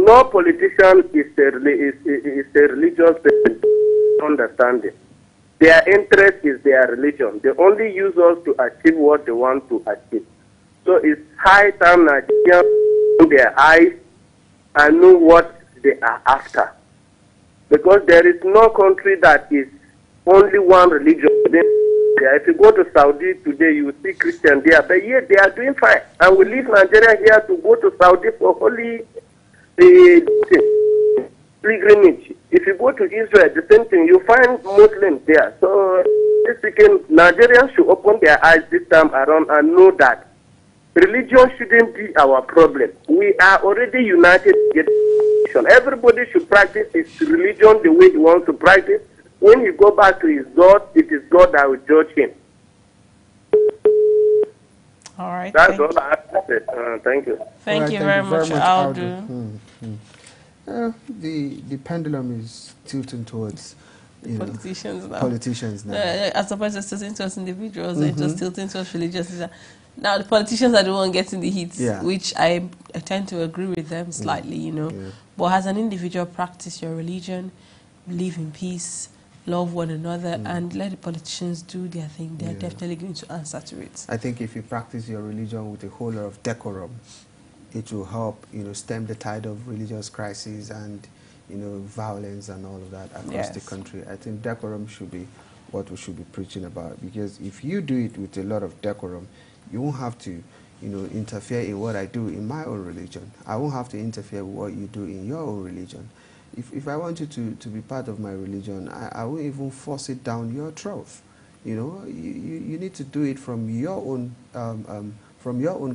no politician is a religious person. Understanding. Their interest is their religion. They only use us to achieve what they want to achieve. So it's high time Nigerians open their eyes and know what they are after. Because there is no country that is only one religion. If you go to Saudi today, you will see Christians there, but yet they are doing fine. And we leave Nigeria here to go to Saudi for holy pilgrimage. If you go to Israel, the same thing, you find Muslims there. So, speaking, Nigerians should open their eyes this time around and know that religion shouldn't be our problem. We are already united. Everybody should practice his religion the way he wants to practice. When he go back to his God, it is God that will judge him. All right. That's all I have to say. Thank you. Thank you very much, Aldo. The pendulum is tilting towards politicians now. As opposed to tilting towards individuals, they're just tilting towards religious. Now the politicians are the one getting the hits, which I tend to agree with them slightly, you know. But as an individual, practice your religion, live in peace, love one another, and let the politicians do their thing. They're definitely going to answer to it. I think if you practice your religion with a whole lot of decorum, it will help, you know, stem the tide of religious crises and, you know, violence and all of that across the country. I think decorum should be what we should be preaching about, because if you do it with a lot of decorum, you won't have to, you know, interfere in what I do in my own religion. I won't have to interfere with what you do in your own religion. If I want you to be part of my religion, I won't even force it down your throat. You know, you need to do it from your own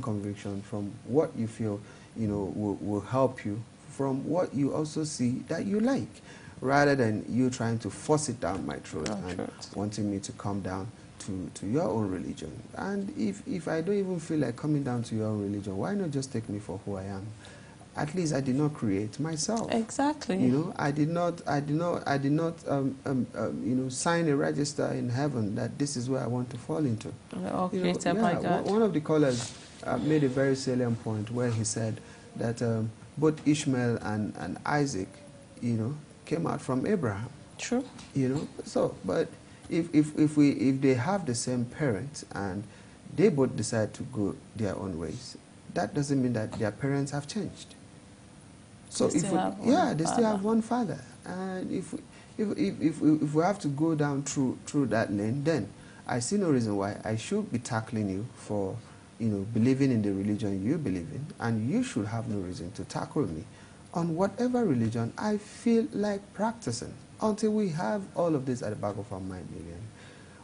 conviction, from what you feel, you know, will help you, from what you also see that you like, rather than you trying to force it down my throat and wanting me to come down to your own religion. And if I don't even feel like coming down to your own religion, why not just take me for who I am? At least I did not create myself. Exactly. You know, I did not you know, sign a register in heaven that this is where I want to fall into. All created by God. One of the callers made a very salient point where he said that both Ishmael and Isaac, you know, came out from Abraham. True. You know, so but if they have the same parents and they both decide to go their own ways, that doesn't mean that their parents have changed. So they still have one father. And if we have to go down through that lane, then I see no reason why I should be tackling you for, you know, believing in the religion you believe in, and you should have no reason to tackle me on whatever religion I feel like practicing. Until we have all of this at the back of our mind,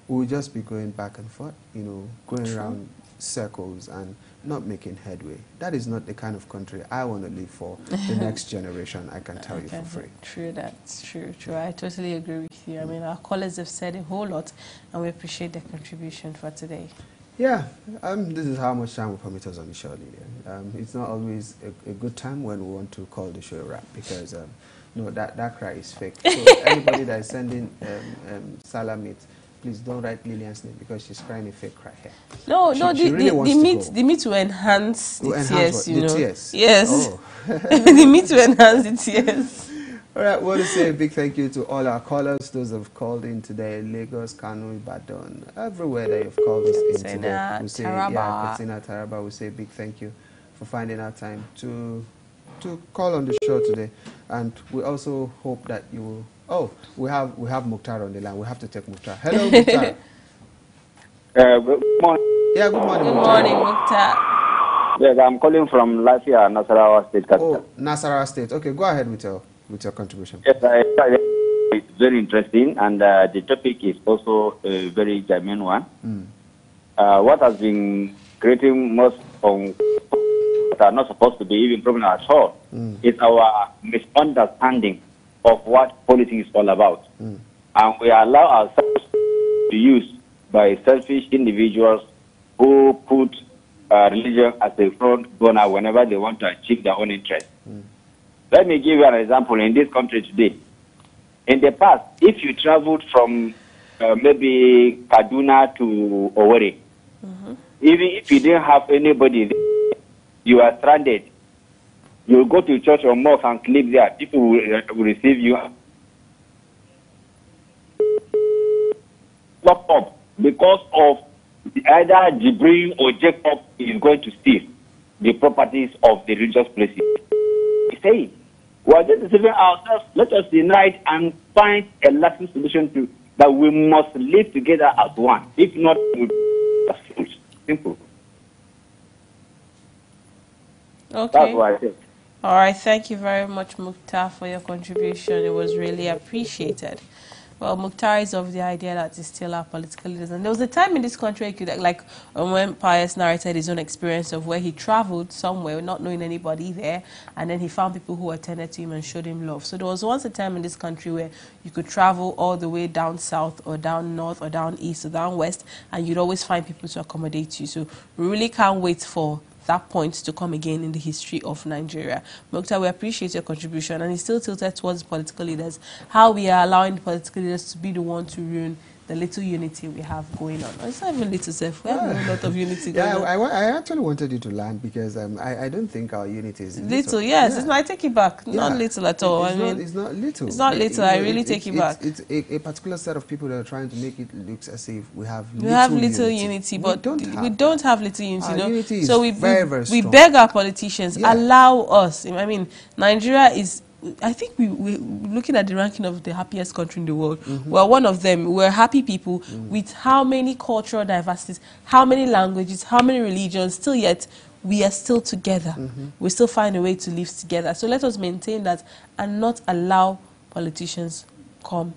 we'll just be going back and forth, you know, going around circles and not making headway. That is not the kind of country I want to live for the next generation, I can tell you for free. True, that's true. I totally agree with you. I mean, our callers have said a whole lot, and we appreciate their contribution for today. Yeah, this is how much time will permit us on the show, Lillian. It's not always a good time when we want to call the show a wrap, because no, that cry is fake. So anybody that is sending Salamit, please don't write Lillian's name, because she's crying a fake cry here. No, the meat to enhance the tears, you know. Tears? Yes. Oh. The meat to enhance the tears. All right, I want to say a big thank you to all our callers, those who have called in today, Lagos, Kano, Ibadan, everywhere that you've called us in today. We say, Katsina, Taraba, we say a big thank you for finding our time to call on the show today. And we also hope that you will... Oh, we have Mukhtar on the line. We have to take Mukhtar. Hello, Mukhtar. Good morning. Yeah, good morning, Mukhtar. Good morning, Mukhtar. Yes, I'm calling from Lafia, Nasarawa State capital. Oh, Nasarawa State. Okay, go ahead with your contribution. Yes, it's very interesting, and the topic is also a very genuine one. What has been creating most of that are not supposed to be even problem at all is our misunderstanding of what politics is all about. And we allow ourselves to use by selfish individuals who put religion as a front burner whenever they want to achieve their own interest. Let me give you an example in this country today. In the past, if you traveled from maybe Kaduna to Owerri, even if you didn't have anybody, you are stranded. You go to church or mosque and sleep there. People will receive you. Stop up because of either Jibril or Jacob is going to steal the properties of the religious places. He said, we are just deceiving ourselves. Let us unite and find a lasting solution to that. We must live together as one. If not, we'll simple. Okay. That's what I said. All right. Thank you very much, Mukhtar, for your contribution. It was really appreciated. Well, Mukhtar is of the idea that it's still our political leaders. And there was a time in this country, like when Pius narrated his own experience of where he traveled somewhere, not knowing anybody there, and then he found people who attended to him and showed him love. So there was once a time in this country where you could travel all the way down south or down north or down east or down west, and you'd always find people to accommodate you. So we really can't wait for that point to come again in the history of Nigeria. Mukhtar, we appreciate your contribution, and it's still tilted towards political leaders, how we are allowing the political leaders to be the one to ruin the little unity we have going on. It's not even little, self. We have a lot of unity going on. I actually wanted you to land because I don't think our unity is little. Yes, I take it back. Not little at all. It's not little. It's not little. I really take it back. It's a particular set of people that are trying to make it look as if we have little unity, but we don't have little unity. Our unity is so we very we strong. beg our politicians, allow us. I mean, Nigeria is. I think we're looking at the ranking of the happiest country in the world. We're one of them. We're happy people with how many cultural diversities, how many languages, how many religions, still yet we are still together. We still find a way to live together. So let us maintain that and not allow politicians come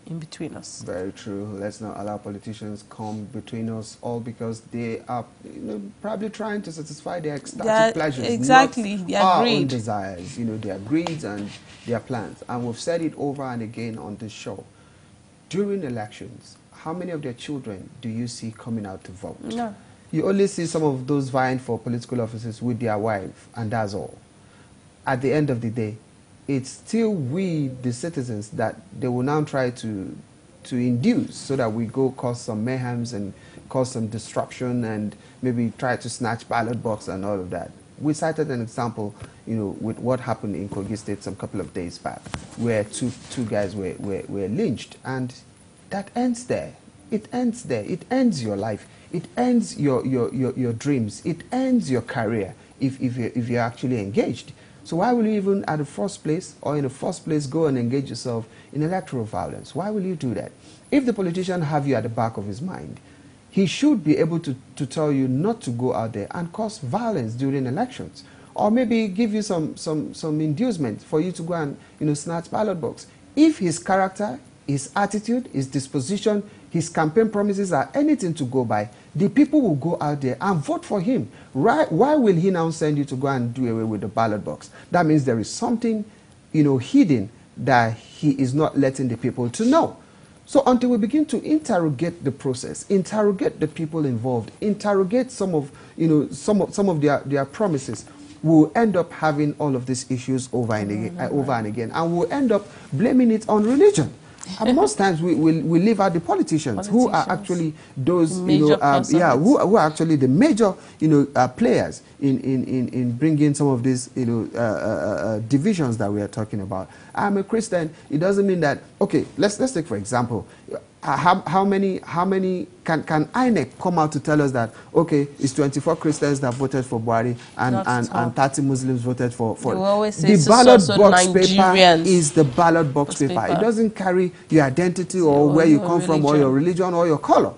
in between us. Very true. Let's not allow politicians come between us, all because they are probably trying to satisfy their ecstatic pleasures. Exactly. Not our own desires, their greeds and their plans. And we've said it over and again on this show. During elections, how many of their children do you see coming out to vote? No. You only see some of those vying for political offices with their wife, and that's all. At the end of the day, it's still we, the citizens, that they will now try to induce so that we go cause some mayhems and cause some disruption and maybe try to snatch ballot box and all of that. We cited an example, with what happened in Kogi State some couple of days back, where two guys were lynched, and that ends there. It ends there. It ends your life. It ends your dreams. It ends your career if you're actually engaged. So why will you even at the first place or in the first place go and engage yourself in electoral violence? Why will you do that? If the politician have you at the back of his mind, he should be able to tell you not to go out there and cause violence during elections. Or maybe give you some inducement for you to go and snatch ballot box. If his character, his attitude, his disposition, his campaign promises are anything to go by, the people will go out there and vote for him. Right? Why will he now send you to go and do away with the ballot box? That means there is something, hidden that he is not letting the people to know. So until we begin to interrogate the process, interrogate the people involved, interrogate some of their promises, we'll end up having all of these issues over and again, and we'll end up blaming it on religion. And most times we leave out the politicians who are actually those who are actually the major players in bringing some of these divisions that we are talking about. I'm a Christian. It doesn't mean that, okay, let's take for example, how many can INEC come out to tell us that, okay, it's 24 Christians that voted for Buhari and 30 Muslims voted for the ballot box paper is the ballot box paper. It doesn't carry your identity or where you come from or your religion or your color.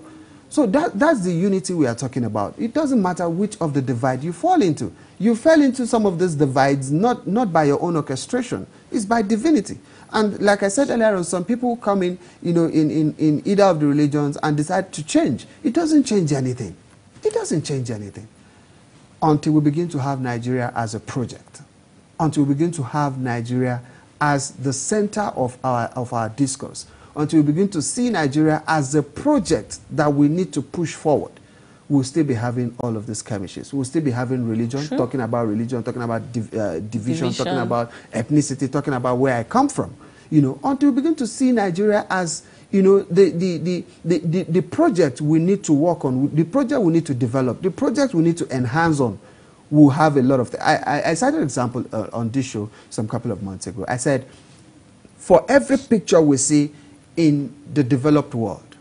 So that's the unity we are talking about. It doesn't matter which of the divide you fall into. You fell into some of these divides not by your own orchestration. It's by divinity. And like I said earlier on, some people come in, in either of the religions and decide to change. It doesn't change anything. It doesn't change anything. Until we begin to have Nigeria as a project. Until we begin to have Nigeria as the center of our discourse. Until we begin to see Nigeria as a project that we need to push forward. We'll still be having all of these skirmishes. We'll still be having religion, talking about division, talking about ethnicity, talking about where I come from. Until we begin to see Nigeria as, the project we need to work on, the project we need to develop, the project we need to enhance on. we'll have a lot of... I cited an example on this show some couple of months ago. I said, for every picture we see in the developed world,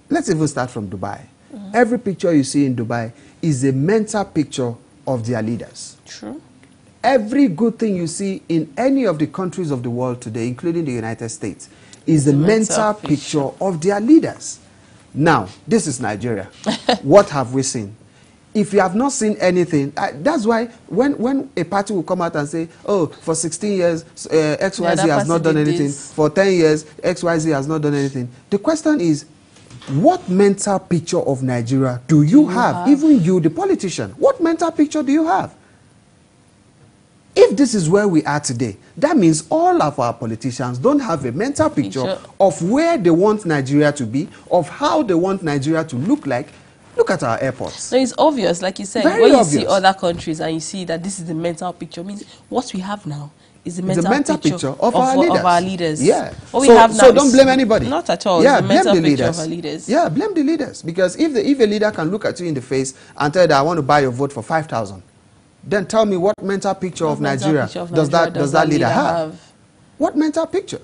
let's even start from Dubai. Every picture you see in Dubai is a mental picture of their leaders. True. Every good thing you see in any of the countries of the world today, including the United States, is a mental picture of their leaders. Now, this is Nigeria. What have we seen? If you have not seen anything, that's why when a party will come out and say, oh, for 16 years, XYZ has not done anything. This. For 10 years, XYZ has not done anything. The question is, what mental picture of Nigeria do you have? Even you, the politician, what mental picture do you have? If this is where we are today, that means all of our politicians don't have a mental picture of where they want Nigeria to be, of how they want Nigeria to look like. Look at our airports. No, it's obvious, like you said, when you see other countries and you see that this is the mental picture, means what we have now is the mental picture of our leaders. Yeah. What we have now so don't blame anybody. Not at all. Yeah, it's the blame mental the picture leaders. of our leaders. Yeah, blame the leaders. Because if a leader can look at you in the face and tell you that I want to buy your vote for 5,000, then tell me what mental picture of Nigeria does that leader have? What mental picture?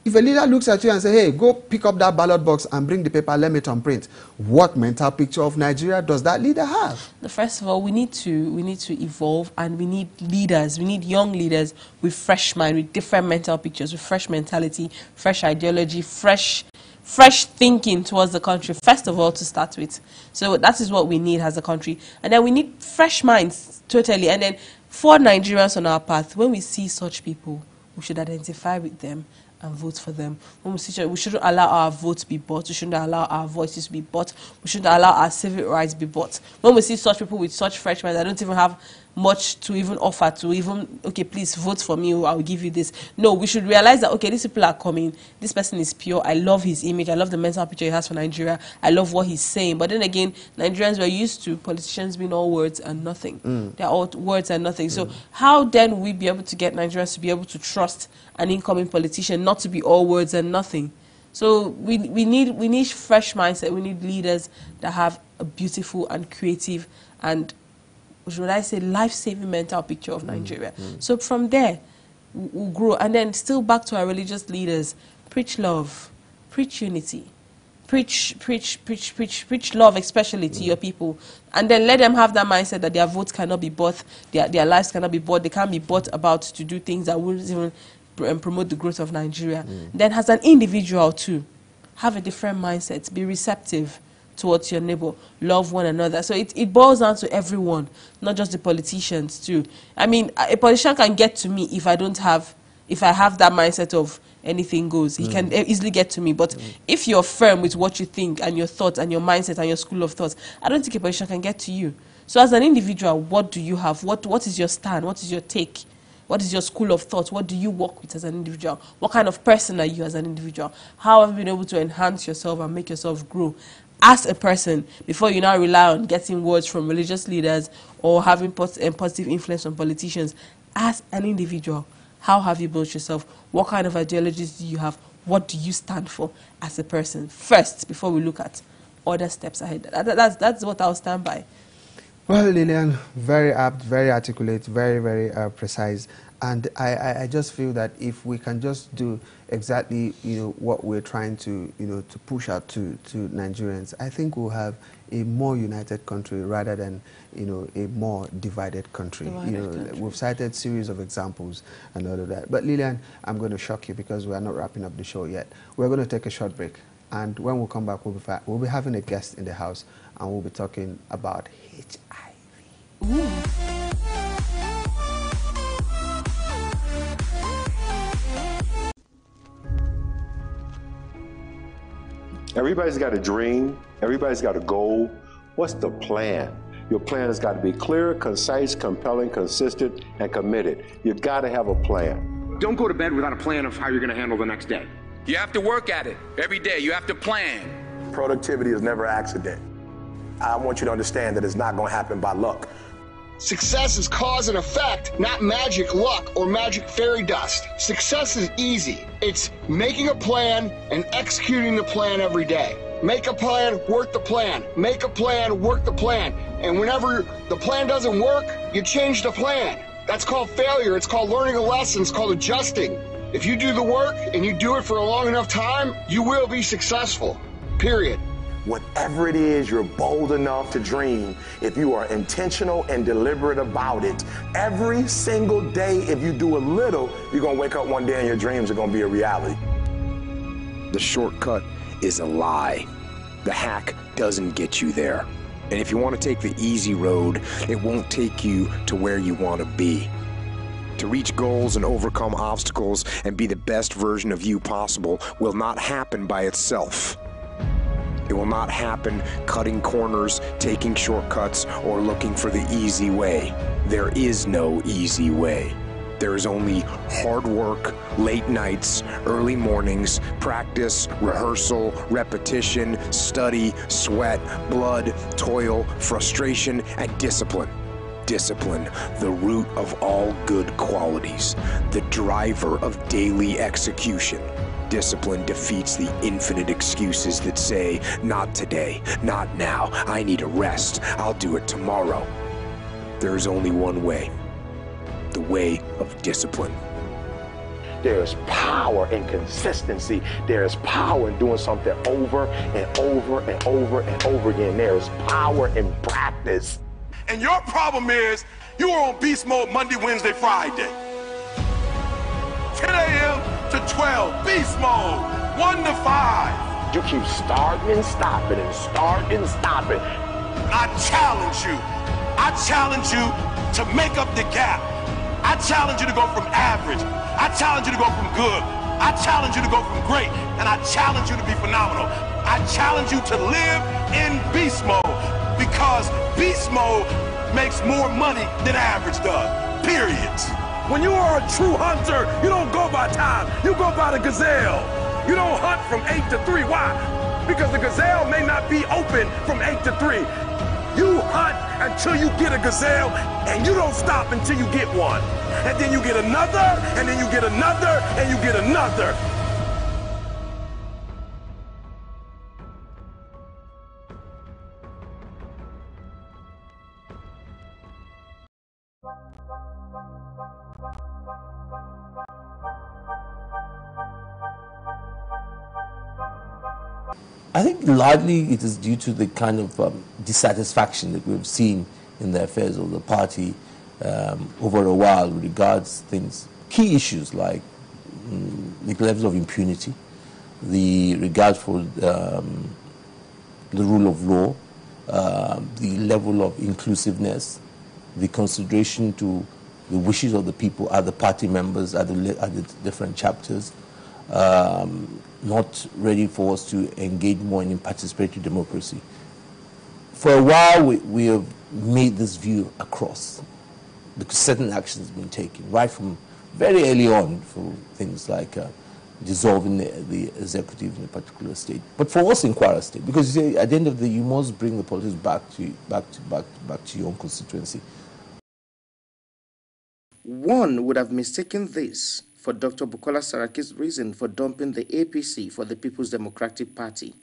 If a leader looks at you and says, hey, go pick up that ballot box and bring the paper, let me thumbprint, what mental picture of Nigeria does that leader have? First of all, we need to evolve, and we need leaders. We need young leaders with fresh mind, with different mental pictures, with fresh mentality, fresh ideology, fresh thinking towards the country, first of all, to start with. So that is what we need as a country. And then we need fresh minds, totally. And then for Nigerians on our path, when we see such people, we should identify with them and vote for them. When we shouldn't allow our votes to be bought. We shouldn't allow our voices to be bought. We shouldn't allow our civil rights to be bought. When we see such people with such fresh minds, I don't even have much to even offer to even, okay, please vote for me, I'll give you this. No, we should realize that, okay, these people are coming. This person is pure. I love his image. I love the mental picture he has for Nigeria. I love what he's saying. But then again, Nigerians were used to politicians being all words and nothing. They're all words and nothing. So how then will we be able to get Nigerians to be able to trust an incoming politician not to be all words and nothing? So we need fresh mindset. We need leaders that have a beautiful and creative and, should I say, life-saving mental picture of Nigeria. So from there, we'll grow. And then still back to our religious leaders, preach love, preach unity, preach love, especially to your people. And then let them have that mindset that their votes cannot be bought, their lives cannot be bought, they can't be bought about to do things that wouldn't even promote the growth of Nigeria. Then as an individual too, have a different mindset, be receptive towards your neighbor, love one another. So it boils down to everyone, not just the politicians too. I mean, a politician can get to me if I have that mindset of anything goes. He can easily get to me. But if you're firm with what you think and your thoughts and your mindset and your school of thoughts, I don't think a politician can get to you. So as an individual, what do you have? What is your stand? What is your take? What is your school of thought? What do you work with as an individual? What kind of person are you as an individual? How have you been able to enhance yourself and make yourself grow as a person before you now rely on getting words from religious leaders or having positive influence on politicians? As an individual, how have you built yourself? What kind of ideologies do you have? What do you stand for as a person first before we look at other steps ahead? That's what I'll stand by. Well, Lillian, very apt, very articulate, very, very precise. And I just feel that if we can just do exactly, what we're trying to, to push out to Nigerians, I think we'll have a more united country rather than, a more divided country. We've cited series of examples and all of that. But Lillian, I'm going to shock you because we are not wrapping up the show yet. We're going to take a short break. And when we come back, we'll be having a guest in the house and we'll be talking about HIV. Ooh. Everybody's got a dream. Everybody's got a goal. What's the plan? Your plan has got to be clear, concise, compelling, consistent, and committed. You've got to have a plan. Don't go to bed without a plan of how you're going to handle the next day. You have to work at it every day. You have to plan. Productivity is never an accident. I want you to understand that it's not going to happen by luck. Success is cause and effect, not magic luck or magic fairy dust. Success is easy. It's making a plan and executing the plan every day. Make a plan, work the plan. Make a plan, work the plan. And whenever the plan doesn't work, you change the plan. That's called failure. It's called learning a lesson. It's called adjusting. If you do the work and you do it for a long enough time, you will be successful. Period. Whatever it is you're bold enough to dream, if you are intentional and deliberate about it, every single day, if you do a little, you're going to wake up one day and your dreams are going to be a reality. The shortcut is a lie. The hack doesn't get you there. And if you want to take the easy road, it won't take you to where you want to be. To reach goals and overcome obstacles and be the best version of you possible will not happen by itself. It will not happen cutting corners, taking shortcuts, or looking for the easy way. There is no easy way. There is only hard work, late nights, early mornings, practice, rehearsal, repetition, study, sweat, blood, toil, frustration, and discipline. Discipline, the root of all good qualities, the driver of daily execution. Discipline defeats the infinite excuses that say, not today, not now, I need a rest, I'll do it tomorrow. There is only one way, the way of discipline. There is power in consistency. There is power in doing something over and over and over and over again. There is power in practice. And your problem is you are on beast mode Monday, Wednesday, Friday. 10 a.m. to 12, beast mode, 1 to 5. You keep starting and stopping and starting and stopping. I challenge you. I challenge you to make up the gap. I challenge you to go from average. I challenge you to go from good. I challenge you to go from great. And I challenge you to be phenomenal. I challenge you to live in beast mode because beast mode makes more money than average does. Period. When you are a true hunter, you don't go by time. You go by the gazelle. You don't hunt from 8 to 3. Why? Because the gazelle may not be open from 8 to 3. You hunt until you get a gazelle, and you don't stop until you get one. And then you get another, and then you get another, and you get another. I think largely it is due to the kind of dissatisfaction that we've seen in the affairs of the party over a while with regards to things, key issues like the levels of impunity, the regard for the rule of law, the level of inclusiveness, the consideration to the wishes of the people, other party members, at the different chapters, not ready for us to engage more in participatory democracy. For a while, we have made this view across, because certain actions have been taken, right from very early on for things like dissolving the executive in a particular state. But for us in Kwara State, because you say at the end of the day, you must bring the politics back to your own constituency. One would have mistaken this for Dr. Bukola Saraki's reason for dumping the APC for the People's Democratic Party.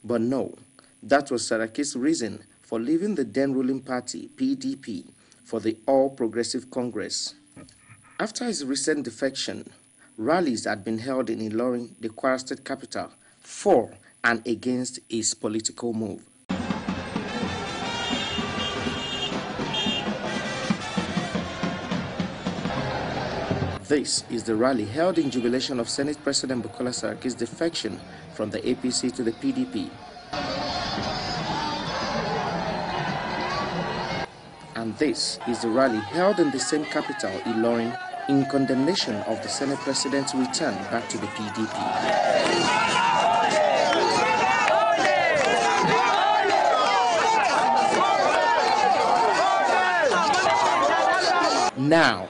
But no, that was Saraki's reason for leaving the then ruling party, PDP, for the All Progressive Congress. After his recent defection, rallies had been held in Ilorin, the Kwara State capital, for and against his political move. This is the rally held in jubilation of Senate President Bukola Saraki's defection from the APC to the PDP. And this is the rally held in the same capital, Ilorin, in condemnation of the Senate President's return back to the PDP. Now,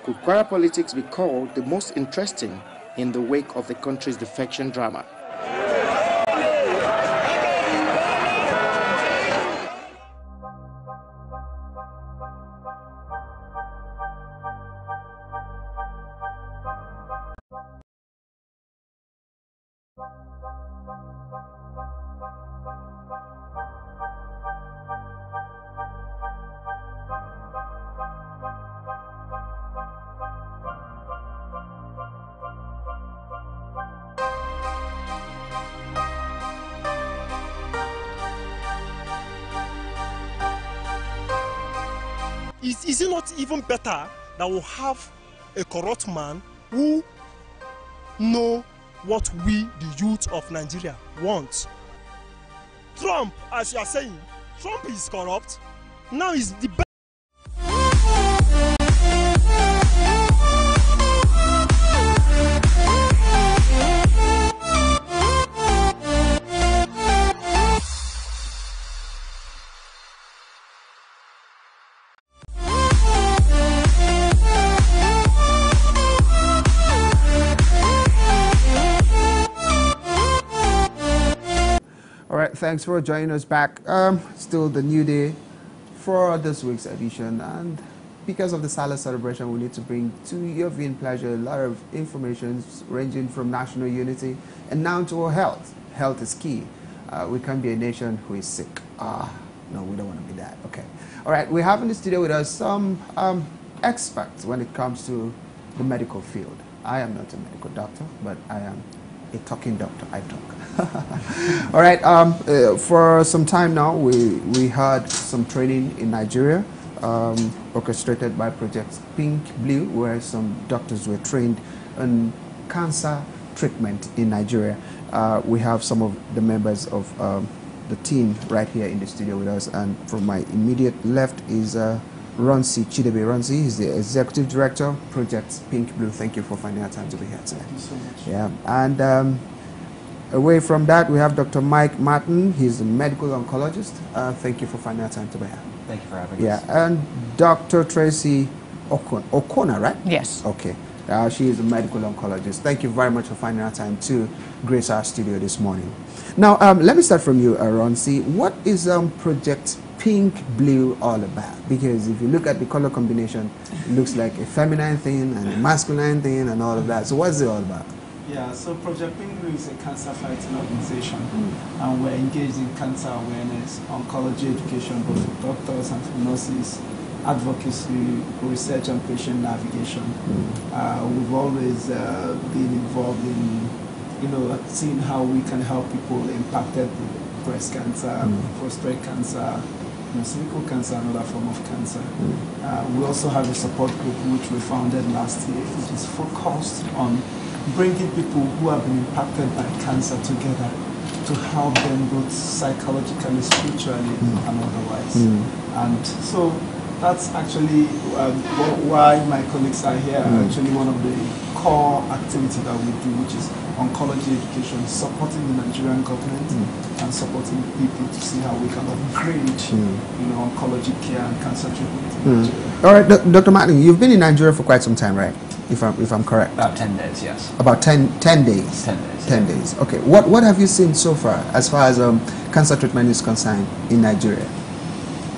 could Kwara politics be called the most interesting in the wake of the country's defection drama? Is it not even better that we have a corrupt man who know what we, the youth of Nigeria, want? Trump, as you are saying, Trump is corrupt. Now is the best. Thanks for joining us back. Still the new day for this week's edition, and because of the Salah celebration, we need to bring to your viewing pleasure a lot of information ranging from national unity and now to our health. Health is key. We can't be a nation who is sick. No, we don't want to be that. Okay. All right, we have in the studio with us some experts when it comes to the medical field. I am not a medical doctor, but I am a talking doctor. I talk. All right, for some time now, we had some training in Nigeria, orchestrated by Project Pink Blue, where some doctors were trained on cancer treatment in Nigeria. We have some of the members of the team right here in the studio with us, and from my immediate left is Ronsi Chidebe. Ronsi is the Executive Director, Project Pink Blue. Thank you for finding our time to be here today. Thank you so much. Yeah, and away from that, we have Dr. Mike Martin. He's a medical oncologist. Thank you for finding our time to be here. Thank you for having us. Yeah, and Dr. Tracy O'Connor, right? Yes. Okay. She is a medical oncologist. Thank you very much for finding our time to grace our studio this morning. Now, let me start from you, Ronsi. What is Project Pink Blue all about? Because if you look at the color combination, it looks like a feminine thing and a masculine thing and all of that. So what's it all about? Yeah, so Project Pink Blue is a cancer fighting organization, and we're engaged in cancer awareness, oncology education, both for doctors and for nurses, advocacy, research and patient navigation. We've always been involved in, seeing how we can help people impacted with breast cancer, prostate cancer, cervical cancer, and other form of cancer. We also have a support group which we founded last year, which is focused on bringing people who have been impacted by cancer together to help them both psychologically, spiritually, and otherwise. And so that's actually why my colleagues are here. Actually, one of the core activities that we do, which is oncology education, supporting the Nigerian government and supporting people to see how we can upgrade, oncology care and cancer treatment in Nigeria. All right, Dr. Martin, you've been in Nigeria for quite some time, right? If I'm correct. About 10 days, yes. About 10 days. 10 days. 10 days. Okay. What have you seen so far as cancer treatment is concerned in Nigeria?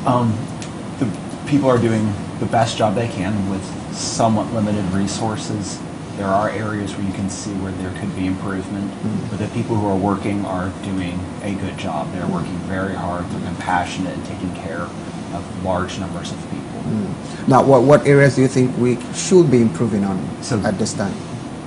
The people are doing the best job they can with somewhat limited resources. There are areas where you can see where there could be improvement, but the people who are working are doing a good job. They're working very hard, they're compassionate and taking care of large numbers of people. Now, what areas do you think we should be improving on at this time?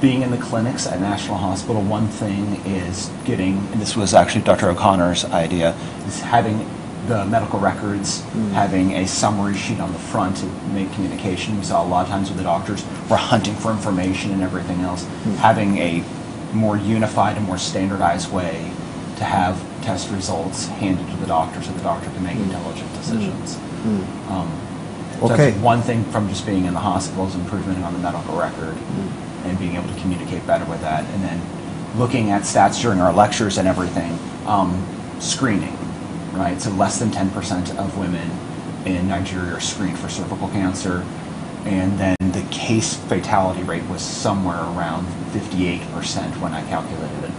Being in the clinics at National Hospital, one thing is getting, and this was actually Dr. O'Connor's idea, is having the medical records, having a summary sheet on the front to make communication. We saw a lot of times with the doctors, we're hunting for information and everything else. Having a more unified and more standardized way to have test results handed to the doctor so the doctor can make intelligent decisions. So that's one thing from just being in the hospital is improvement on the medical record and being able to communicate better with that. And then looking at stats during our lectures and everything, screening, right? So less than 10% of women in Nigeria are screened for cervical cancer. And then the case fatality rate was somewhere around 58% when I calculated it.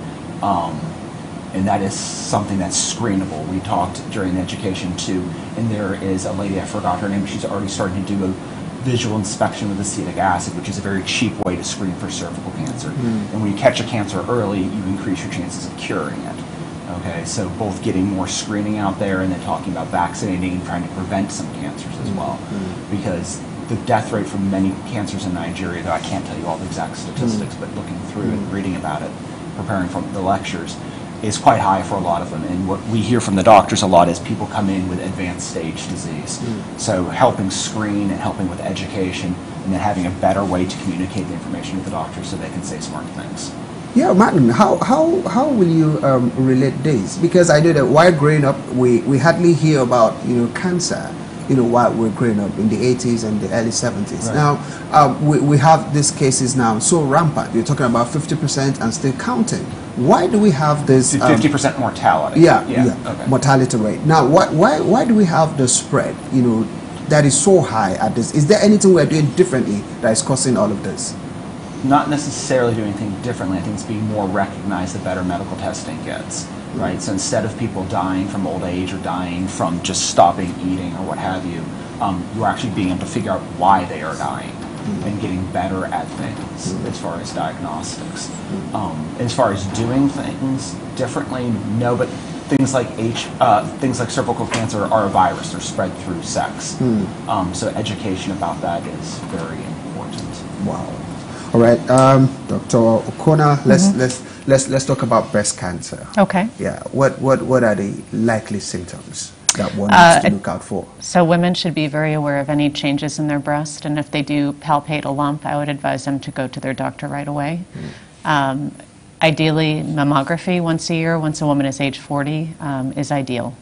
And that is something that's screenable. We talked during the education too, and there is a lady, I forgot her name, she's already starting to do a visual inspection with acetic acid, which is a very cheap way to screen for cervical cancer. And when you catch a cancer early, you increase your chances of curing it. Okay, so both getting more screening out there and then talking about vaccinating and trying to prevent some cancers as well. Because the death rate from many cancers in Nigeria, though I can't tell you all the exact statistics, but looking through and reading about it, preparing for the lectures, is quite high for a lot of them. And what we hear from the doctors a lot is people come in with advanced stage disease. So helping screen and helping with education, and then having a better way to communicate the information with the doctors so they can say smart things. Yeah, Martin, how will you relate this? Because I know that while growing up, we hardly hear about cancer, while we're growing up in the 80s and the early 70s. Right. Now, we have these cases now so rampant. You're talking about 50% and still counting. Why do we have this 50% mortality? Yeah, Okay. Mortality rate. Now, why do we have the spread? That is so high at this. Is there anything we're doing differently that is causing all of this? Not necessarily doing anything differently. I think it's being more recognized the better medical testing gets. Right. So instead of people dying from old age or dying from just stopping eating or what have you, you're actually being able to figure out why they are dying and getting better at things as far as diagnostics. As far as doing things differently, no, but things like cervical cancer are a virus. They're spread through sex. So education about that is very important. Wow. All right, Dr. O'Connor, let's talk about breast cancer. Okay. Yeah. What are the likely symptoms that one needs to look out for? So women should be very aware of any changes in their breast, and if they do palpate a lump, I would advise them to go to their doctor right away. Ideally, mammography once a year, once a woman is age 40, is ideal.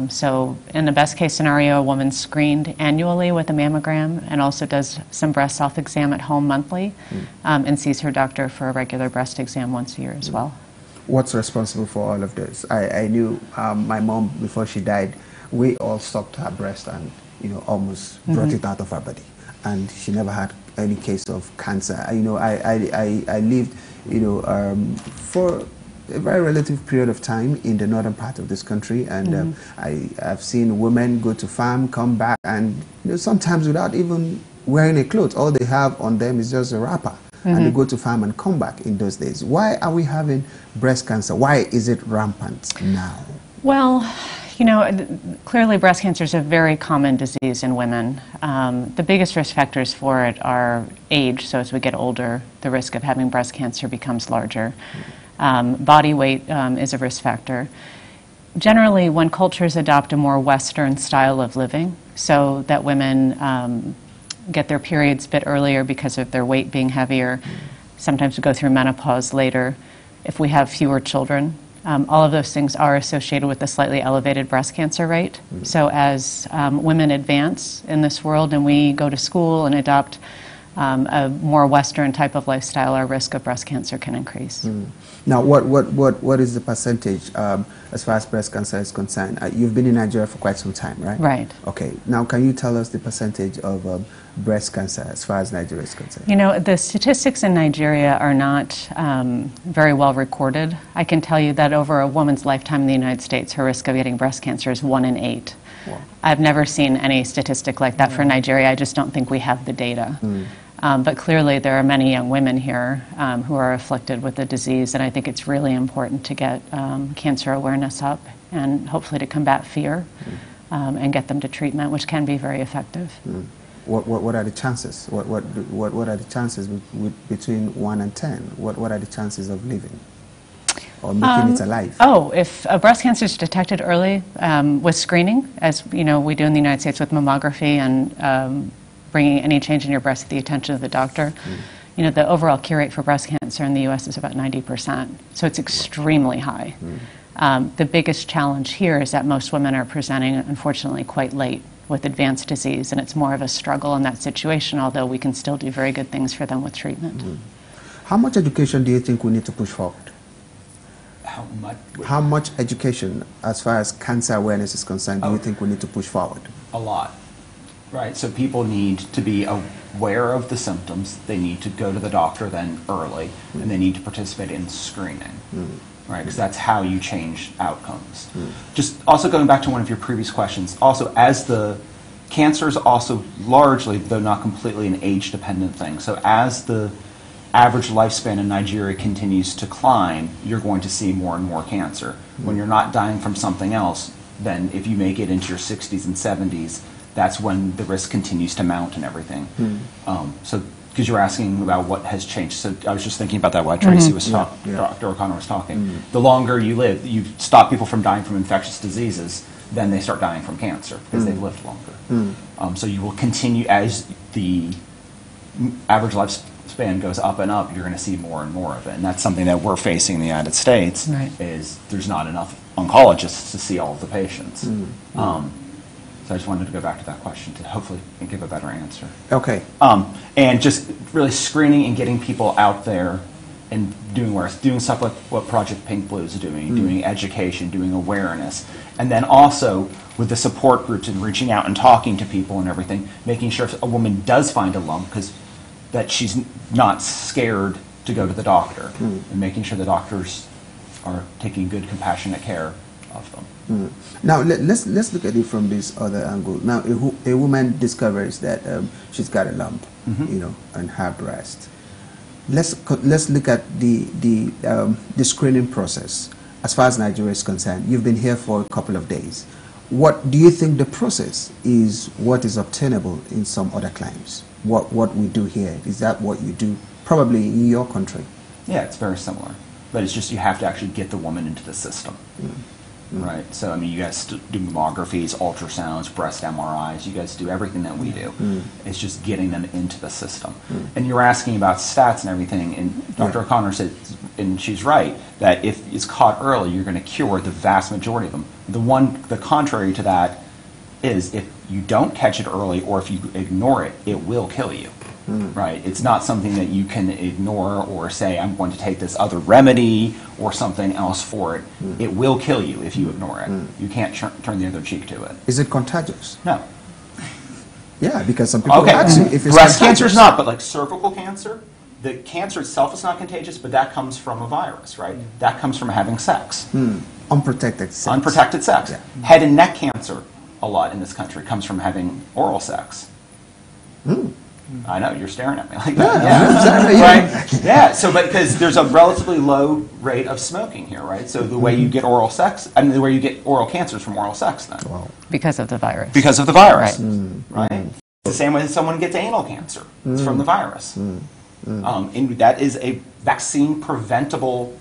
So in the best case scenario, a woman's screened annually with a mammogram and also does some breast self-exam at home monthly and sees her doctor for a regular breast exam once a year as well. What's responsible for all of this? I knew my mom, before she died, we all stopped her breast and almost brought it out of her body. And she never had any case of cancer. I lived for a very relative period of time in the northern part of this country, and I've seen women go to farm, come back, and sometimes without even wearing a clothes, all they have on them is just a wrapper, and they go to farm and come back in those days. Why are we having breast cancer? Why is it rampant now? Well, clearly breast cancer is a very common disease in women. The biggest risk factors for it are age, so as we get older, the risk of having breast cancer becomes larger. Body weight is a risk factor. Generally, when cultures adopt a more Western style of living, so that women get their periods a bit earlier because of their weight being heavier, sometimes we go through menopause later, if we have fewer children, all of those things are associated with a slightly elevated breast cancer rate. So as women advance in this world and we go to school and adopt a more Western type of lifestyle, our risk of breast cancer can increase. Now, what is the percentage as far as breast cancer is concerned? You've been in Nigeria for quite some time, right? Right. Okay. Now, can you tell us the percentage of breast cancer as far as Nigeria is concerned? The statistics in Nigeria are not very well recorded. I can tell you that over a woman's lifetime in the United States, her risk of getting breast cancer is 1 in 8. Wow. I've never seen any statistic like that for Nigeria. I just don't think we have the data. But clearly there are many young women here who are afflicted with the disease, and I think it's really important to get cancer awareness up and hopefully to combat fear and get them to treatment, which can be very effective. What are the chances? What are the chances between 1 and 10? What are the chances of living or making it alive? If breast cancer is detected early with screening, as we do in the United States with mammography and bringing any change in your breast to the attention of the doctor, the overall cure rate for breast cancer in the U.S. is about 90%. So it's extremely high. The biggest challenge here is that most women are presenting, unfortunately, quite late with advanced disease, and it's more of a struggle in that situation, although we can still do very good things for them with treatment. How much education do you think we need to push forward? How much education, as far as cancer awareness is concerned, do you think we need to push forward? A lot. Right, so people need to be aware of the symptoms, they need to go to the doctor then early, and they need to participate in screening, right, because that's how you change outcomes. Just also going back to one of your previous questions, also as the cancer is also largely, though not completely, an age-dependent thing, so as the average lifespan in Nigeria continues to climb, you're going to see more and more cancer. When you're not dying from something else, then if you make it into your 60s and 70s, that's when the risk continues to mount and everything. So, because you're asking about what has changed, so I was just thinking about that while Tracy was talking, Dr. O'Connor was talking. The longer you live, you stop people from dying from infectious diseases, then they start dying from cancer because they've lived longer. So you will continue, as the average lifespan goes up and up, you're going to see more and more of it. And that's something that we're facing in the United States, is there's not enough oncologists to see all of the patients. So I just wanted to go back to that question to hopefully give a better answer. Okay. And just really screening and getting people out there and doing stuff like what Project Pink Blue is doing, doing education, doing awareness, and then also with the support groups and reaching out and talking to people and everything, making sure if a woman does find a lump, that she's not scared to go to the doctor, and making sure the doctors are taking good, compassionate care of them. Now let's look at it from this other angle. Now a woman discovers that she's got a lump, on her breast. Let's look at the screening process. As far as Nigeria is concerned, you've been here for a couple of days. What do you think the process is? What is obtainable in some other climes? What we do here, is that what you do probably in your country? Yeah, it's very similar, but it's just you have to actually get the woman into the system. Right, so I mean, you guys do mammographies, ultrasounds, breast MRIs. You guys do everything that we do. It's just getting them into the system. And you're asking about stats and everything, and Dr. O'Connor said, and she's right, that if it's caught early, you're going to cure the vast majority of them. The contrary to that is if you don't catch it early or if you ignore it, it will kill you. Right? It's not something that you can ignore or say, I'm going to take this other remedy or something else for it. It will kill you if you ignore it. You can't turn the other cheek to it. Is it contagious? No. Yeah, because some people ask you if it's breast cancer is not, but like cervical cancer, the cancer itself is not contagious, but that comes from a virus, right? That comes from having sex. Unprotected sex. Unprotected sex. Yeah. Head and neck cancer, a lot in this country, comes from having oral sex. I know, you're staring at me like that. Right? Yeah, so because there's a relatively low rate of smoking here, right? So the way you get oral sex, the way you get oral cancer is from oral sex then. Because of the virus. Because of the virus, right? It's the same way that someone gets anal cancer. It's from the virus. And that is a vaccine preventable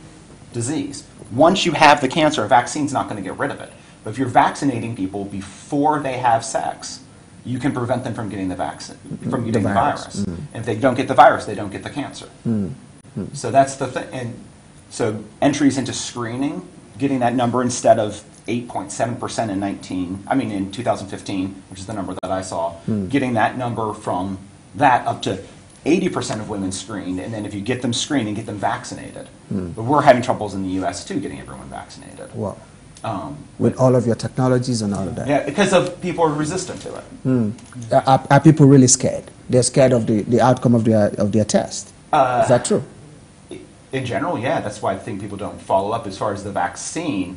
disease. Once you have the cancer, a vaccine's not going to get rid of it. But if you're vaccinating people before they have sex, you can prevent them from getting the vaccine, from getting the virus. And if they don't get the virus, they don't get the cancer. So that's the thing. And so entries into screening, getting that number instead of 8.7% in 2015, which is the number that I saw, getting that number from that up to 80% of women screened, and then if you get them screened and get them vaccinated. But we're having troubles in the U.S. too, getting everyone vaccinated. Wow. With all of your technologies and all of that. Yeah, because of people are resistant to it. Are people really scared? They're scared of the outcome of their test. Is that true? In general, yeah. That's why I think people don't follow up. As far as the vaccine,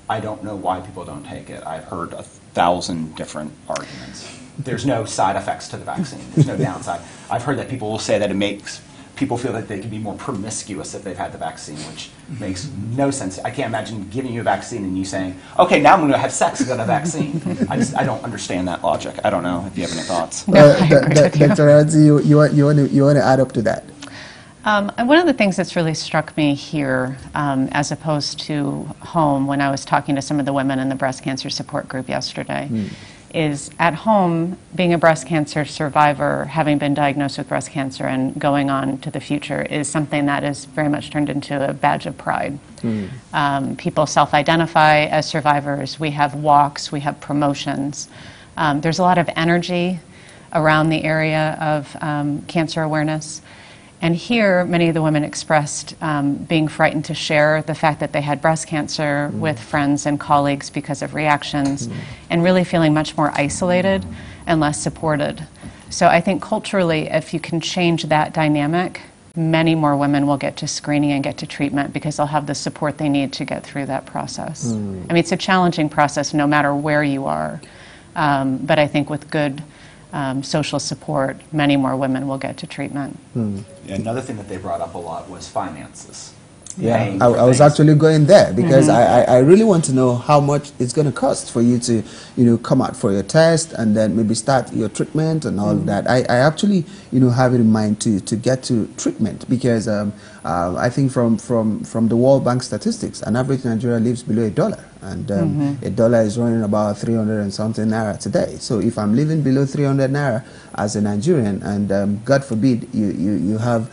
I don't know why people don't take it. I've heard 1,000 different arguments. There's no side effects to the vaccine. There's no downside. I've heard that people will say that it makes people feel that they can be more promiscuous if they've had the vaccine, which makes no sense. I can't imagine giving you a vaccine and you saying, okay, now I'm going to have sex and get a vaccine. I don't understand that logic. I don't know if you have any thoughts. Dr. Radzi, you want to add up to that? One of the things that's really struck me here, as opposed to home, when I was talking to some of the women in the breast cancer support group yesterday, is at home, being a breast cancer survivor, having been diagnosed with breast cancer and going on to the future is something that is very much turned into a badge of pride. People self-identify as survivors. We have walks, we have promotions. There's a lot of energy around the area of cancer awareness. And here, many of the women expressed being frightened to share the fact that they had breast cancer with friends and colleagues because of reactions, and really feeling much more isolated and less supported. So I think culturally, if you can change that dynamic, many more women will get to screening and get to treatment because they'll have the support they need to get through that process. I mean, it's a challenging process no matter where you are, but I think with good social support, many more women will get to treatment. Another thing that they brought up a lot was finances. Yeah, I was actually going there because I really want to know how much it's going to cost for you to, come out for your test and then maybe start your treatment and all of that. I actually, have it in mind to get to treatment because I think from the World Bank statistics, an average Nigerian lives below $1. And $1 is running about 300 and something naira today. So if I'm living below 300 naira as a Nigerian, and God forbid you have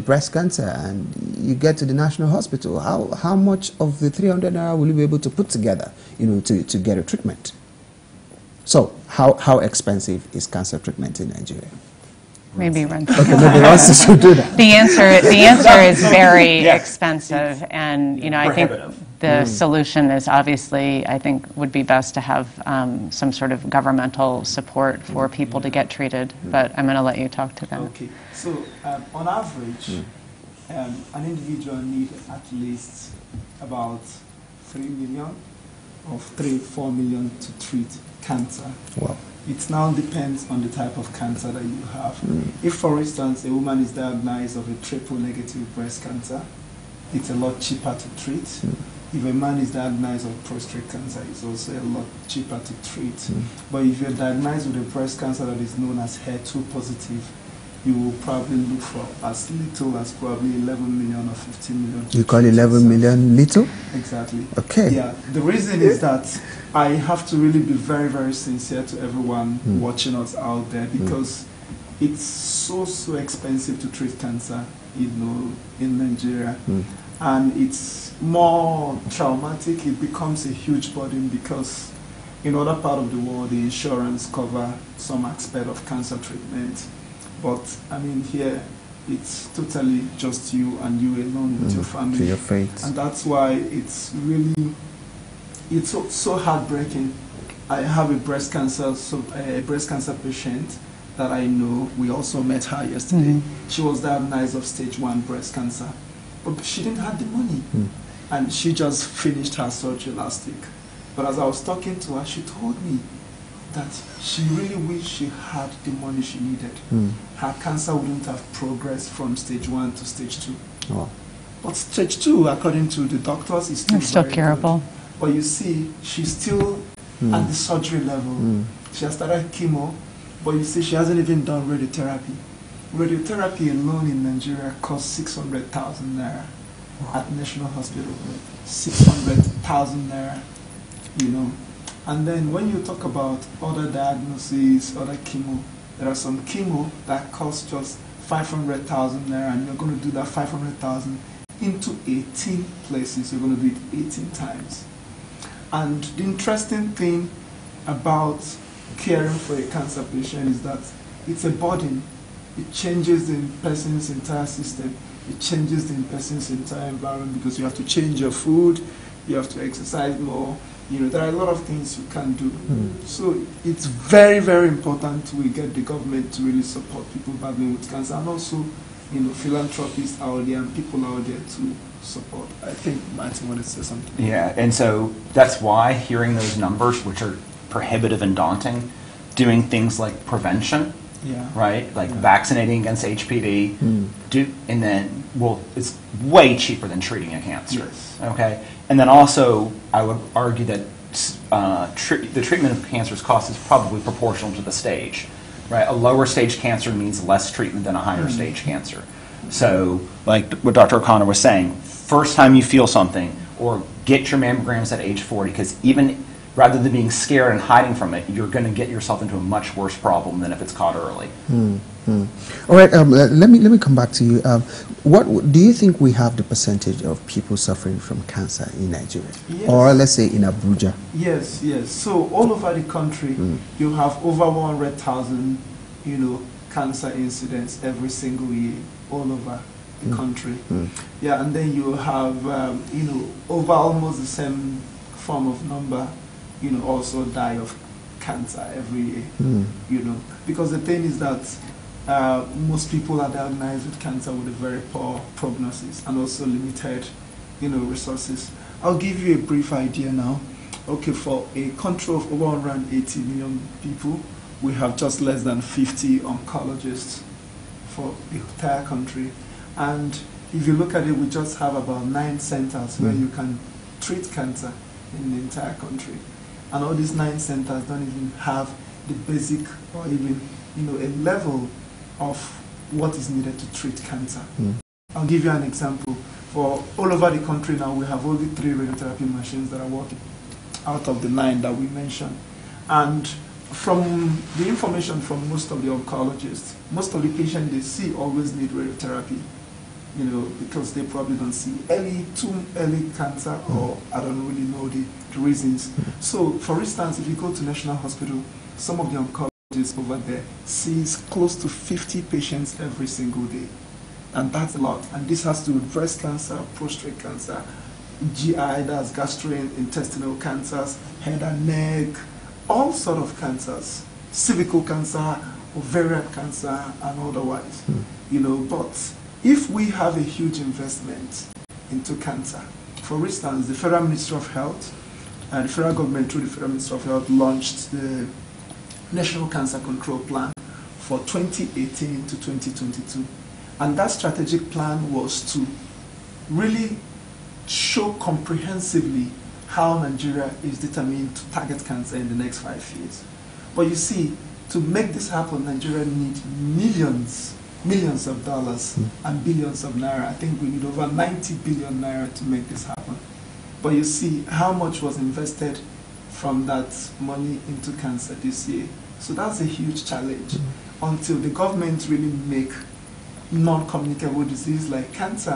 breast cancer and you get to the national hospital, how much of the 300 naira will you be able to put together, to get a treatment? So how expensive is cancer treatment in Nigeria? Maybe run. Okay, maybe Rancy should do that. The answer is very expensive, and I think the solution is obviously, I think, would be best to have some sort of governmental support for people to get treated. But I'm going to let you talk to them. Okay, so on average, an individual needs at least about 3 million or 4 million to treat cancer. Wow. It now depends on the type of cancer that you have. If, for instance, a woman is diagnosed of a triple negative breast cancer, it's a lot cheaper to treat. If a man is diagnosed of prostate cancer, it's also a lot cheaper to treat. But if you're diagnosed with a breast cancer that is known as HER2 positive, you will probably look for as little as probably 11 million or 15 million. You call 11 million little? Exactly. Okay. Yeah. The reason is that I have to really be very, very sincere to everyone watching us out there because it's so expensive to treat cancer, in Nigeria. And it's more traumatic. It becomes a huge burden because in other part of the world, the insurance cover some aspect of cancer treatment. But I mean, here it's totally just you and you alone with your family. To your fate. And that's why it's really, it's so heartbreaking. I have a breast cancer patient that I know. We also met her yesterday. She was diagnosed of stage 1 breast cancer, but she didn't have the money, and she just finished her surgery last week. But as I was talking to her, she told me that she really wished she had the money she needed. Her cancer wouldn't have progressed from stage 1 to stage 2. Oh. But stage 2, according to the doctors, is still curable. Good. But you see, she's still at the surgery level. She has started chemo, but you see, she hasn't even done radiotherapy. Radiotherapy alone in Nigeria costs 600,000 naira at National Hospital. 600,000 naira, And then when you talk about other diagnoses, other chemo, there are some chemo that cost just 500,000 naira, and you're going to do that 500,000 into 18 places. You're going to do it 18 times. And the interesting thing about caring for a cancer patient is that it's a burden. It changes the person's entire system. It changes the person's entire environment because you have to change your food, you have to exercise more. There are a lot of things you can do. So it's very, very important we get the government to really support people battling with cancer, and also, philanthropists out there and people out there to support. I think Martin wanted to say something. Yeah, and so that's why hearing those numbers, which are prohibitive and daunting, doing things like prevention, right, like vaccinating against HPV, and then, it's way cheaper than treating a cancer. Yes. Okay, and then also I would argue that the treatment of cancer's cost is probably proportional to the stage, right? A lower stage cancer means less treatment than a higher stage cancer. So, like what Dr. O'Connor was saying, first time you feel something, or get your mammograms at age 40, because even rather than being scared and hiding from it, you're going to get yourself into a much worse problem than if it's caught early. All right, let me come back to you. What do you think we have the percentage of people suffering from cancer in Nigeria, or let's say in Abuja? Yes. So all over the country, you have over 100,000, cancer incidents every single year, all over the country. Yeah, and then you have, over almost the same form of number, also die of cancer every year, because the thing is that most people are diagnosed with cancer with a very poor prognosis and also limited, resources. I'll give you a brief idea now. Okay, for a country of over 180 million people, we have just less than 50 oncologists for the entire country. And if you look at it, we just have about 9 centers where you can treat cancer in the entire country. And all these 9 centers don't even have the basic or even, a level of what is needed to treat cancer. I'll give you an example. For all over the country now, we have only 3 radiotherapy machines that are working out of the 9 that we mentioned. And from the information from most of the oncologists, most of the patients they see always need radiotherapy, because they probably don't see too early cancer, or I don't really know the reasons. So, for instance, if you go to National Hospital, some of the oncologists over there sees close to 50 patients every single day. And that's a lot. And this has to do with breast cancer, prostate cancer, GI, that's gastrointestinal cancers, head and neck, all sort of cancers, cervical cancer, ovarian cancer, and otherwise. But if we have a huge investment into cancer, for instance, the Federal Ministry of Health, the federal government through the Federal Ministry of Health launched the National Cancer Control Plan for 2018 to 2022. And that strategic plan was to really show comprehensively how Nigeria is determined to target cancer in the next 5 years. But you see, to make this happen, Nigeria needs millions of dollars and billions of naira. I think we need over 90 billion naira to make this happen. But you see how much was invested from that money into cancer this year. So that's a huge challenge. Until the government really make non-communicable disease like cancer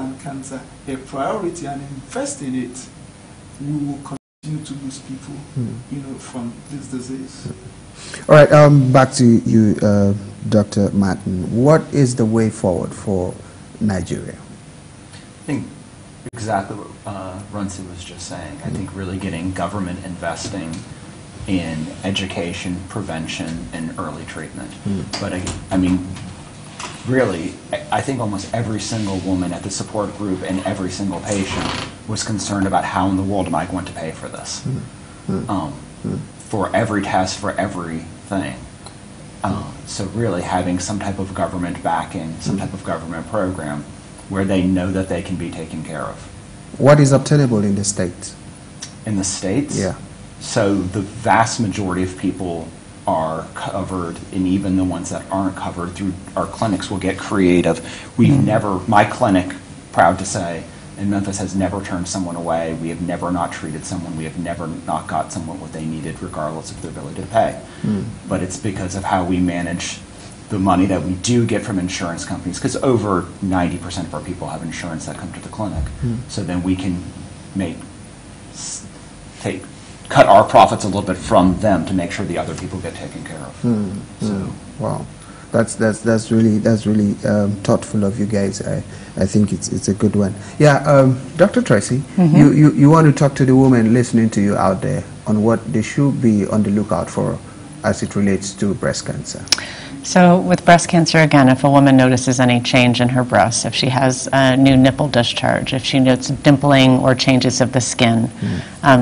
a priority and invest in it, we will continue to lose people, from this disease. All right, back to you, Dr. Martin. What is the way forward for Nigeria? I think exactly what Runsi was just saying. I think really getting government investing in education, prevention, and early treatment. But I mean, really, I think almost every single woman at the support group and every single patient was concerned about how in the world am I going to pay for this? For every test, for everything. So really having some type of government backing, some type of government program where they know that they can be taken care of. What is obtainable in the States? In the States? Yeah. So the vast majority of people are covered, and even the ones that aren't covered through our clinics will get creative. We've never, my clinic, proud to say, in Memphis has never turned someone away. We have never not treated someone. We have never not got someone what they needed regardless of their ability to pay. But it's because of how we manage the money that we do get from insurance companies, because over 90% of our people have insurance that come to the clinic. So then we can cut our profits a little bit from them to make sure the other people get taken care of. So, wow, that's really thoughtful of you guys. I think it's a good one. Yeah, Dr. Tracy, you want to talk to the women listening to you out there on what they should be on the lookout for as it relates to breast cancer. So with breast cancer, again, if a woman notices any change in her breasts, if she has a new nipple discharge, if she notes dimpling or changes of the skin,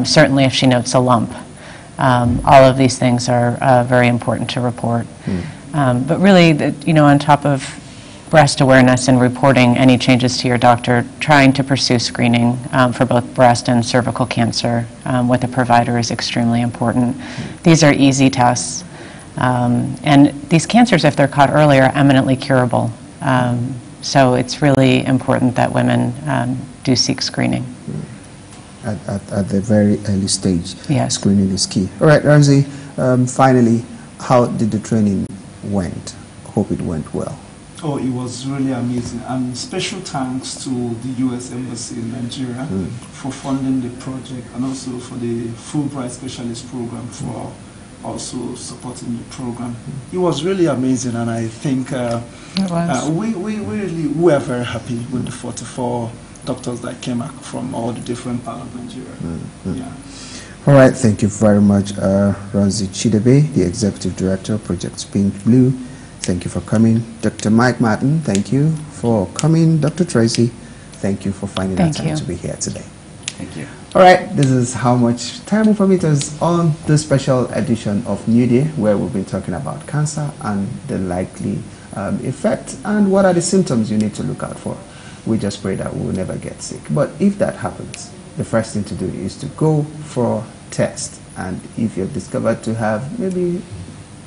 certainly if she notes a lump, all of these things are very important to report. But really, on top of breast awareness and reporting any changes to your doctor, trying to pursue screening for both breast and cervical cancer with a provider is extremely important. These are easy tests. And these cancers, if they're caught early, are eminently curable. So it's really important that women do seek screening. At the very early stage, yes. Screening is key. All right, Ramsey, finally, how did the training went? Hope it went well. Oh, it was really amazing. And special thanks to the U.S. Embassy in Nigeria for funding the project, and also for the Fulbright Specialist Program for also supporting the program. It was really amazing, and I think we really were very happy with the 44 doctors that came back from all the different parts of Nigeria. Yeah. All right, thank you very much, Runsi Chidebe, the Executive Director of Project Pink Blue. Thank you for coming. Dr. Mike Martin, thank you for coming. Dr. Tracy, thank you for finding the time to be here today. Thank you. All right, this is how much time will permit us on this special edition of New Day, where we've been talking about cancer and the likely effect and what are the symptoms you need to look out for. we just pray that we will never get sick. But if that happens, the first thing to do is to go for test. And if you're discovered to have maybe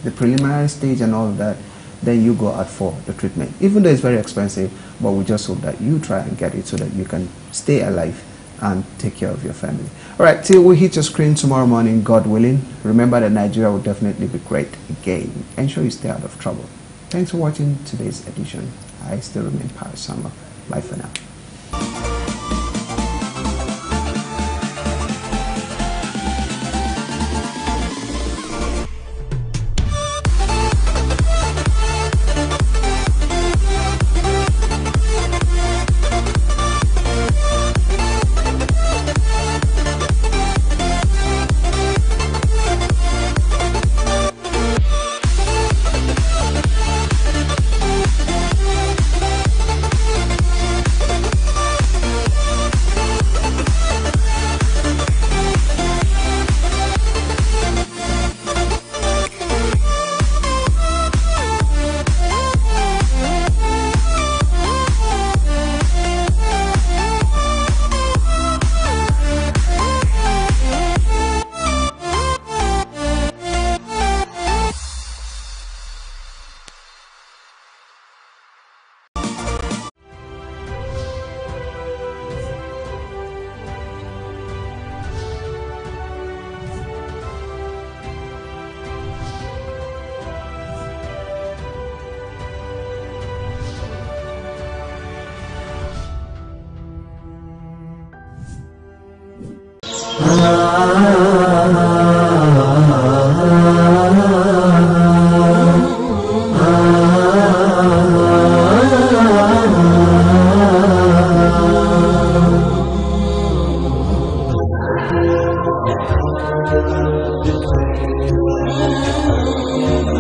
the preliminary stage and all of that, then you go out for the treatment. Even though it's very expensive, but we just hope that you try and get it so that you can stay alive and take care of your family. All right, till we hit your screen tomorrow morning, God willing, remember that Nigeria will definitely be great again. Ensure you stay out of trouble. Thanks for watching today's edition. I still remain Paris Summer. Bye for now. Ah